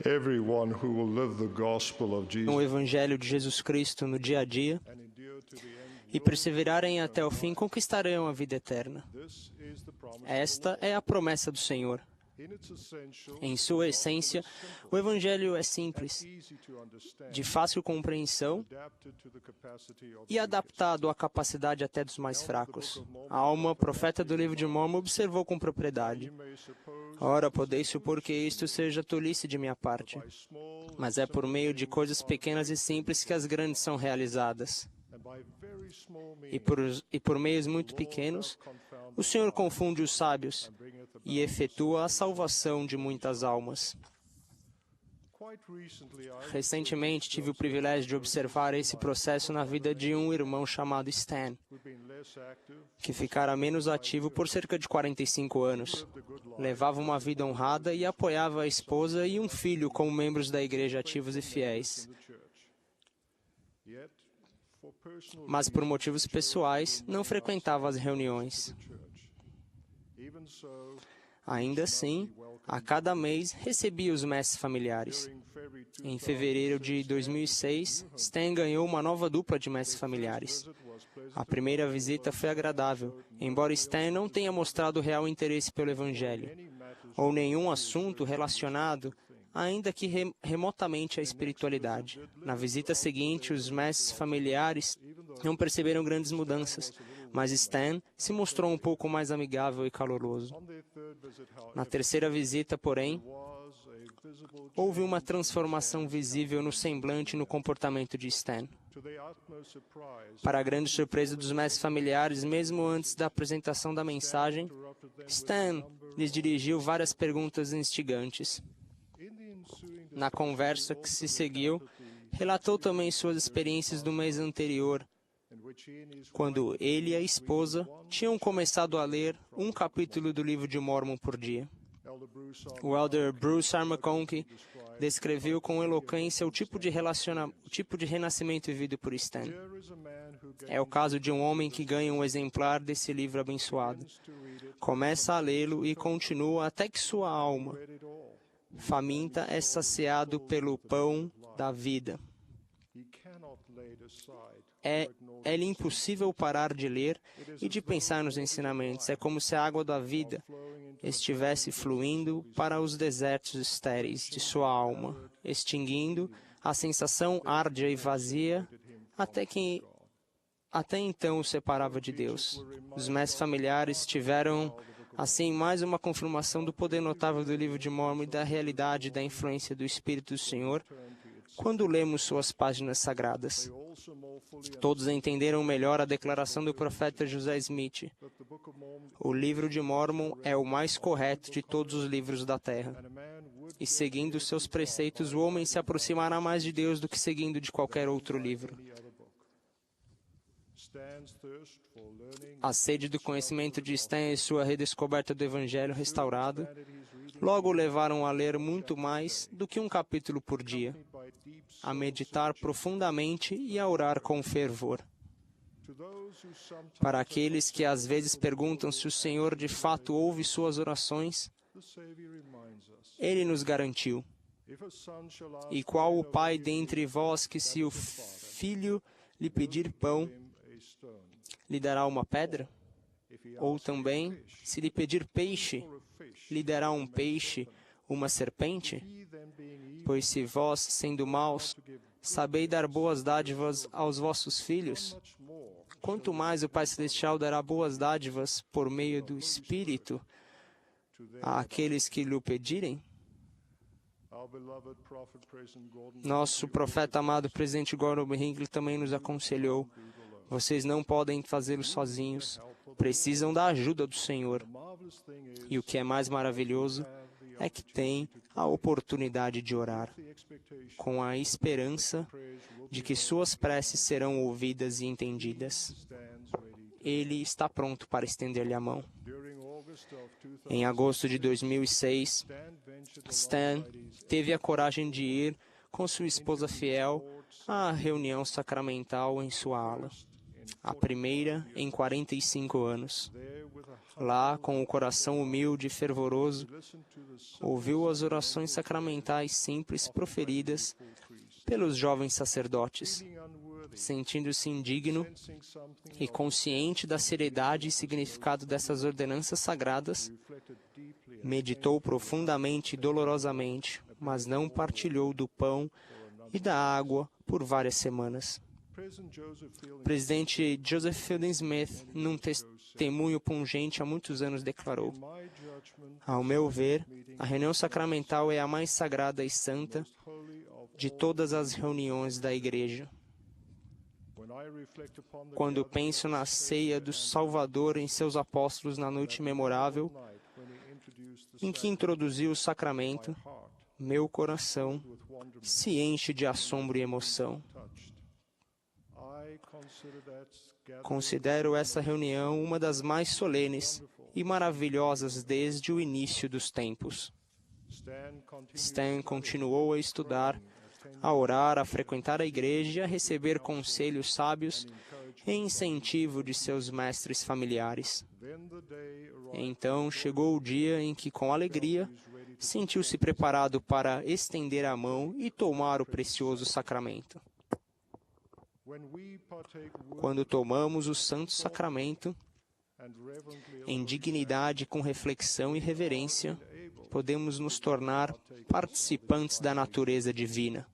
Everyone who will live the gospel of o Jesus Evangelho de Jesus Cristo no dia a dia and endure to the end. e perseverarem até o fim conquistarão a vida eterna. This is the promise. Esta é a promessa do Senhor. In its essentials, Em sua essência, o Evangelho é simples, easy to understand, de fácil compreensão adapted to the capacity of e adaptado à capacidade até dos mais fracos. A alma, profeta do livro de Mormon, observou com propriedade. you may suppose Ora, podeis supor que isto seja tolice de minha parte, by small mas é por meio de coisas pequenas e simples que as grandes são realizadas. and by very small means E por meios muito pequenos, o Senhor confunde os sábios e efetua a salvação de muitas almas. quite recently I Recentemente, tive o privilégio de observar esse processo na vida de um irmão chamado Stan, who've been less active, que ficara menos ativo por cerca de 45 anos. Levava uma vida honrada e apoiava a esposa e um filho como membros da igreja ativos e fiéis. the church. Yet, for personal Mas por motivos pessoais, não frequentava as reuniões. church. Even so, Ainda assim, a cada mês recebia os mestres familiares. in February Em fevereiro de 2006, Stan ganhou uma nova dupla de mestres familiares. A primeira visita foi agradável, embora Stan não tenha mostrado real interesse pelo Evangelho, ou nenhum assunto relacionado, ainda que remotamente à espiritualidade. Na visita seguinte, os mestres familiares não perceberam grandes mudanças, mas Stan se mostrou um pouco mais amigável e caloroso. on their third visit, however, Na terceira visita, porém, was a visible houve uma transformação visível no semblante e no comportamento de Stan. to their utmost surprise. Para a grande surpresa dos mestres familiares, mesmo antes da apresentação da mensagem, Stan lhes dirigiu várias perguntas instigantes. In the ensuing Na conversa que se seguiu, relatou também suas experiências do mês anterior, in which he and his quando ele e a esposa tinham começado a ler um capítulo do livro de Mormon por dia. Elder Bruce O elder Bruce R. McConkie descreveu com eloquência o tipo de renascimento vivido por Stan. Here is a man who É o caso de um homem que ganha um exemplar desse livro abençoado. Começa a lê-lo e continua até que sua alma, read it all. faminta, é saciado pelo pão da vida. He cannot lay it aside. É-lhe impossível parar de ler e de pensar nos ensinamentos. É como se a água da vida estivesse fluindo para os desertos estéreis de sua alma, extinguindo a sensação árdia e vazia até então o separava de Deus. Os mestres familiares tiveram, assim, mais uma confirmação do poder notável do livro de Mormon e da realidade da influência do Espírito do Senhor quando lemos suas páginas sagradas. Also more fully Todos entenderam melhor a declaração do profeta José Smith. that the Book of Mormon O livro de Mormon é o mais correto de todos os livros da terra. and a man would E seguindo seus preceitos, o homem se aproximará mais de Deus do que seguindo de qualquer outro livro. any other book. Stan's thirst for learning A sede do conhecimento de Stan e sua redescoberta do Evangelho restaurado logo o levaram a ler muito mais do que um capítulo por dia, by deep a meditar profundamente e a orar com fervor. to those who sometimes Para aqueles que às vezes perguntam se o Senhor de fato ouve suas orações, the Savior reminds us, Ele nos garantiu: if a son shall ask e qual o pai dentre vós que, se o filho lhe pedir pão, him a stone, lhe dará uma pedra? if he Ou também, se lhe pedir peixe, lhe dará um peixe, uma serpente? he then being evil Pois se vós, sendo maus, sabeis dar boas dádivas aos vossos filhos, much more, quanto mais o Pai Celestial dará boas dádivas por meio do Espírito àqueles que lhe o pedirem? our beloved prophet President Gordon Nosso profeta amado, presidente Gordon B. Hinckley, também nos aconselhou: vocês não podem fazê-lo sozinhos, precisam da ajuda do Senhor. marvelous thing is E o que é mais maravilhoso é que têm a oportunidade de orar, the expectation com a esperança de que suas preces serão ouvidas e entendidas. stands ready. Ele está pronto para estender-lhe a mão. During August of 2000, Em agosto de 2006, Stan ventured Stan teve a coragem de ir com sua esposa fiel à reunião sacramental em sua ala. a primeira em 45 anos. Lá, com o coração humilde e fervoroso, ouviu as orações sacramentais simples proferidas pelos jovens sacerdotes. Sentindo-se indigno e consciente da seriedade e significado dessas ordenanças sagradas, meditou profundamente e dolorosamente, mas não partilhou do pão e da água por várias semanas. O presidente Joseph Fielding Smith, num testemunho pungente há muitos anos, declarou: "Ao meu ver, a reunião sacramental é a mais sagrada e santa de todas as reuniões da Igreja. Quando penso na ceia do Salvador em seus apóstolos na noite memorável, em que introduziu o sacramento, meu coração se enche de assombro e emoção. Considero essa reunião uma das mais solenes e maravilhosas desde o início dos tempos." Stan continuou a estudar, a orar, a frequentar a igreja e a receber conselhos sábios e incentivo de seus mestres familiares. Então chegou o dia em que, com alegria, sentiu-se preparado para estender a mão e tomar o precioso sacramento. Quando tomamos o Santo Sacramento, em dignidade, com reflexão e reverência, podemos nos tornar participantes da natureza divina,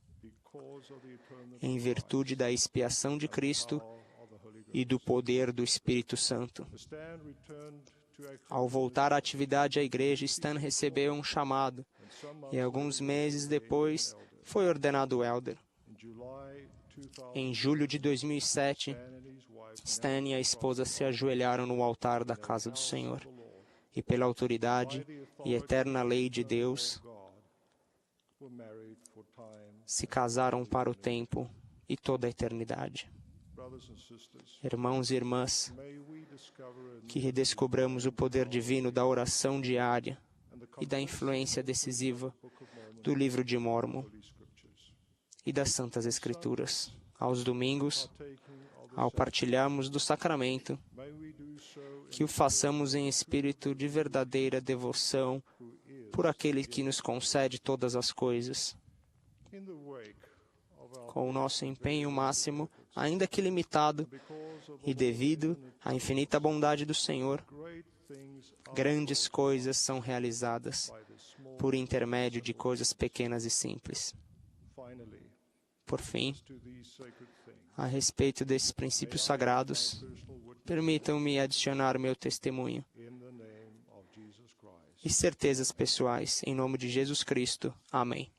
em virtude da expiação de Cristo e do poder do Espírito Santo. Ao voltar à atividade à igreja, Stan recebeu um chamado e, alguns meses depois, foi ordenado elder. Em julho de 2007, Stan e a esposa se ajoelharam no altar da casa do Senhor e, pela autoridade e eterna lei de Deus, se casaram para o tempo e toda a eternidade. Irmãos e irmãs, que redescobramos o poder divino da oração diária e da influência decisiva do livro de Mórmon e das Santas Escrituras. Aos domingos, ao partilharmos do sacramento, que o façamos em espírito de verdadeira devoção por aquele que nos concede todas as coisas. Com o nosso empenho máximo, ainda que limitado, e devido à infinita bondade do Senhor, grandes coisas são realizadas por intermédio de coisas pequenas e simples. Por fim, a respeito desses princípios sagrados, permitam-me adicionar meu testemunho e certezas pessoais, em nome de Jesus Cristo. Amém.